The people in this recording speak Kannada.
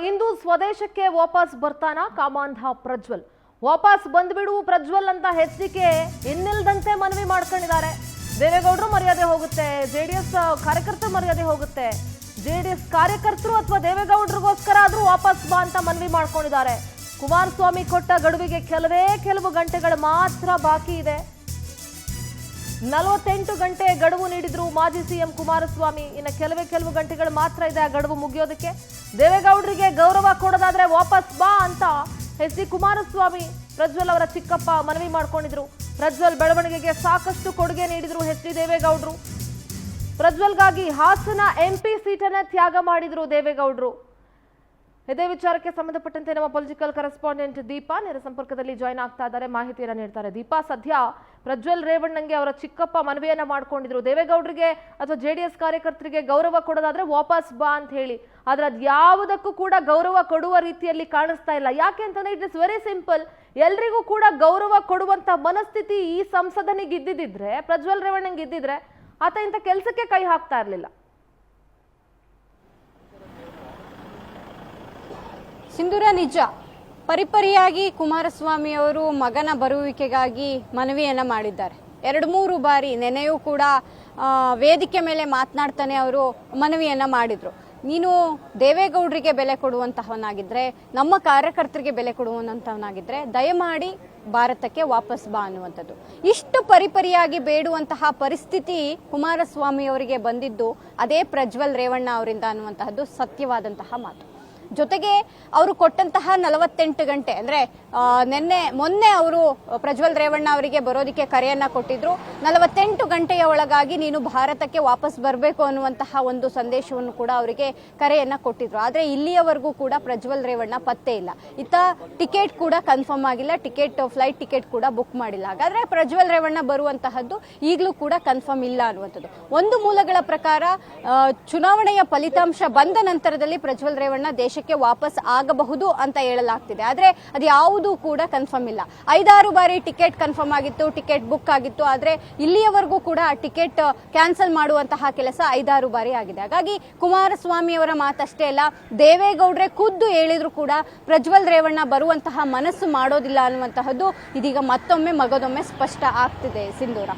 ಇಂದು ಸ್ವದೇಶಕ್ಕೆ ವಾಪಸ್ ಬರ್ತಾನಾ ಕಾಮಾಂಧ ಪ್ರಜ್ವಲ್. ವಾಪಸ್ ಬಂದ್ಬಿಡು ಪ್ರಜ್ವಲ್ ಅಂತ ಹೆಚ್ಡಿಕೆ ಇನ್ನಿಲ್ದಂತೆ ಮನವಿ ಮಾಡ್ಕೊಂಡಿದ್ದಾರೆ. ದೇವೇಗೌಡರು ಮರ್ಯಾದೆ ಹೋಗುತ್ತೆ, ಜೆಡಿಎಸ್ ಕಾರ್ಯಕರ್ತರು ಮರ್ಯಾದೆ ಹೋಗುತ್ತೆ. ಜೆಡಿಎಸ್ ಕಾರ್ಯಕರ್ತರು ಅಥವಾ ದೇವೇಗೌಡರಿಗೋಸ್ಕರ ಆದ್ರೂ ವಾಪಸ್ ಬಾ ಅಂತ ಮನವಿ ಮಾಡ್ಕೊಂಡಿದ್ದಾರೆ. ಕುಮಾರಸ್ವಾಮಿ ಕೊಟ್ಟ ಗಡುವಿಗೆ ಕೆಲವು ಗಂಟೆಗಳು ಮಾತ್ರ ಬಾಕಿ ಇದೆ. 48 ಗಂಟೆ ಗಡುವು ನೀಡಿದ್ರು ಮಾಜಿ ಸಿಎಂ ಕುಮಾರಸ್ವಾಮಿ. ಇನ್ನು ಕೆಲವು ಗಂಟೆಗಳು ಮಾತ್ರ ಇದೆ ಆ ಗಡುವು ಮುಗಿಯೋದಕ್ಕೆ. ದೇವೇಗೌಡರಿಗೆ ಗೌರವ ಕೊಡೋದಾದ್ರೆ ವಾಪಸ್ ಬಾ ಅಂತ ಎಚ್ ಡಿ ಕುಮಾರಸ್ವಾಮಿ ಪ್ರಜ್ವಲ್ ಅವರ ಚಿಕ್ಕಪ್ಪ ಮನವಿ ಮಾಡ್ಕೊಂಡಿದ್ರು. ಪ್ರಜ್ವಲ್ ಬೆಳವಣಿಗೆಗೆ ಸಾಕಷ್ಟು ಕೊಡುಗೆ ನೀಡಿದ್ರು ಎಚ್ ಡಿ ದೇವೇಗೌಡರು. ಪ್ರಜ್ವಲ್ಗಾಗಿ ಹಾಸನ ಎಂಪಿ ಸೀಟನ್ನ ತ್ಯಾಗ ಮಾಡಿದ್ರು ದೇವೇಗೌಡರು. ಇದೇ ವಿಚಾರಕ್ಕೆ ಸಂಬಂಧಪಟ್ಟಂತೆ ನಮ್ಮ ಪೊಲಿಟಿಕಲ್ ಕರೆಸ್ಪಾಂಡೆಂಟ್ ದೀಪಾ ನೇರ ಸಂಪರ್ಕದಲ್ಲಿ ಜಾಯ್ನ್ ಆಗ್ತಾ ಇದ್ದಾರೆ, ಮಾಹಿತಿಯನ್ನು ನೀಡ್ತಾರೆ. ದೀಪಾ, ಸದ್ಯ ಪ್ರಜ್ವಲ್ ರೇವಣ್ಣಂಗೆ ಅವರ ಚಿಕ್ಕಪ್ಪ ಮನವಿಯನ್ನ ಮಾಡ್ಕೊಂಡಿದ್ರು, ದೇವೇಗೌಡರಿಗೆ ಅಥವಾ ಜೆಡಿಎಸ್ ಕಾರ್ಯಕರ್ತರಿಗೆ ಗೌರವ ಕೊಡೋದಾದ್ರೆ ವಾಪಸ್ ಬಾ ಅಂತ ಹೇಳಿ. ಆದ್ರೆ ಅದು ಯಾವುದಕ್ಕೂ ಕೂಡ ಗೌರವ ಕೊಡುವ ರೀತಿಯಲ್ಲಿ ಕಾಣಿಸ್ತಾ ಇಲ್ಲ. ಯಾಕೆ ಅಂತಂದ್ರೆ ಇಟ್ ಇಸ್ ವೆರಿ ಸಿಂಪಲ್. ಎಲ್ರಿಗೂ ಕೂಡ ಗೌರವ ಕೊಡುವಂತ ಮನಸ್ಥಿತಿ ಈ ಸಂಸದನಿಗೆ ಇದ್ದಿದ್ರೆ, ಪ್ರಜ್ವಲ್ ರೇವಣ್ಣಂಗೆ ಇದ್ದಿದ್ರೆ ಆತ ಇಂಥ ಕೆಲಸಕ್ಕೆ ಕೈ ಹಾಕ್ತಾ ಇರಲಿಲ್ಲ. ಸಿಂಧೂರ, ನಿಜ. ಪರಿಪರಿಯಾಗಿ ಕುಮಾರಸ್ವಾಮಿ ಅವರು ಮಗನ ಬರುವಿಕೆಗಾಗಿ ಮನವಿಯನ್ನ ಮಾಡಿದ್ದಾರೆ. 2-3 ಬಾರಿ ನೆನೆಯೂ ಕೂಡ ವೇದಿಕೆ ಮೇಲೆ ಮಾತನಾಡ್ತಾನೆ ಅವರು ಮನವಿಯನ್ನ ಮಾಡಿದ್ರು. ನೀನು ದೇವೇಗೌಡರಿಗೆ ಬೆಲೆ ಕೊಡುವಂತಹವನಾಗಿದ್ರೆ, ನಮ್ಮ ಕಾರ್ಯಕರ್ತರಿಗೆ ಬೆಲೆ ಕೊಡುವಂತಹವನಾಗಿದ್ರೆ ದಯಮಾಡಿ ಭಾರತಕ್ಕೆ ವಾಪಸ್ ಬಾ ಅನ್ನುವಂಥದ್ದು. ಇಷ್ಟು ಪರಿಪರಿಯಾಗಿ ಬೇಡುವಂತಹ ಪರಿಸ್ಥಿತಿ ಕುಮಾರಸ್ವಾಮಿ ಅವರಿಗೆ ಬಂದಿದ್ದು ಅದೇ ಪ್ರಜ್ವಲ್ ರೇವಣ್ಣ ಅವರಿಂದ ಅನ್ನುವಂತಹದ್ದು ಸತ್ಯವಾದಂತಹ ಮಾತು. ಜೊತೆಗೆ ಅವರು ಕೊಟ್ಟಂತಹ 48 ಗಂಟೆ ಅಂದ್ರೆ ಮೊನ್ನೆ ಅವರು ಪ್ರಜ್ವಲ್ ರೇವಣ್ಣ ಅವರಿಗೆ ಬರೋದಿಕ್ಕೆ ಕರೆಯನ್ನ ಕೊಟ್ಟಿದ್ರು. 48 ಗಂಟೆಯ ಒಳಗಾಗಿ ನೀನು ಭಾರತಕ್ಕೆ ವಾಪಸ್ ಬರಬೇಕು ಅನ್ನುವಂತಹ ಒಂದು ಸಂದೇಶವನ್ನು ಕೂಡ ಅವರಿಗೆ ಕರೆಯನ್ನ ಕೊಟ್ಟಿದ್ರು. ಆದ್ರೆ ಇಲ್ಲಿಯವರೆಗೂ ಕೂಡ ಪ್ರಜ್ವಲ್ ರೇವಣ್ಣ ಪತ್ತೆ ಇಲ್ಲ. ಇತ್ತ ಟಿಕೆಟ್ ಕೂಡ ಕನ್ಫರ್ಮ್ ಆಗಿಲ್ಲ, ಫ್ಲೈಟ್ ಟಿಕೆಟ್ ಕೂಡ ಬುಕ್ ಮಾಡಿಲ್ಲ. ಹಾಗಾದ್ರೆ ಪ್ರಜ್ವಲ್ ರೇವಣ್ಣ ಬರುವಂತಹದ್ದು ಈಗಲೂ ಕೂಡ ಕನ್ಫರ್ಮ್ ಇಲ್ಲ ಅನ್ನುವಂಥದ್ದು. ಒಂದು ಮೂಲಗಳ ಪ್ರಕಾರ ಚುನಾವಣೆಯ ಫಲಿತಾಂಶ ಬಂದ ನಂತರದಲ್ಲಿ ಪ್ರಜ್ವಲ್ ರೇವಣ್ಣ ದೇಶಕ್ಕೆ ವಾಪಸ್ ಆಗಬಹುದು ಅಂತ ಹೇಳಲಾಗ್ತಿದೆ. ಆದ್ರೆ ಅದು ಯಾವುದೂ ಕೂಡ ಕನ್ಫರ್ಮ್ ಇಲ್ಲ. 5-6 ಬಾರಿ ಟಿಕೆಟ್ ಕನ್ಫರ್ಮ್ ಆಗಿತ್ತು, ಟಿಕೆಟ್ ಬುಕ್ ಆಗಿತ್ತು. ಆದ್ರೆ ಇಲ್ಲಿಯವರೆಗೂ ಕೂಡ ಟಿಕೆಟ್ ಕ್ಯಾನ್ಸಲ್ ಮಾಡುವಂತಹ ಕೆಲಸ 5-6 ಬಾರಿ ಆಗಿದೆ. ಹಾಗಾಗಿ ಕುಮಾರಸ್ವಾಮಿ ಅವರ ಮಾತಷ್ಟೇ ಅಲ್ಲ, ದೇವೇಗೌಡ್ರೆ ಖುದ್ದು ಹೇಳಿದ್ರು ಕೂಡ ಪ್ರಜ್ವಲ್ ರೇವಣ್ಣ ಬರುವಂತಹ ಮನಸ್ಸು ಮಾಡೋದಿಲ್ಲ ಅನ್ನುವಂತಹದ್ದು ಇದೀಗ ಮತ್ತೊಮ್ಮೆ ಮಗದೊಮ್ಮೆ ಸ್ಪಷ್ಟ ಆಗ್ತಿದೆ. ಸಿಂಧೂರ.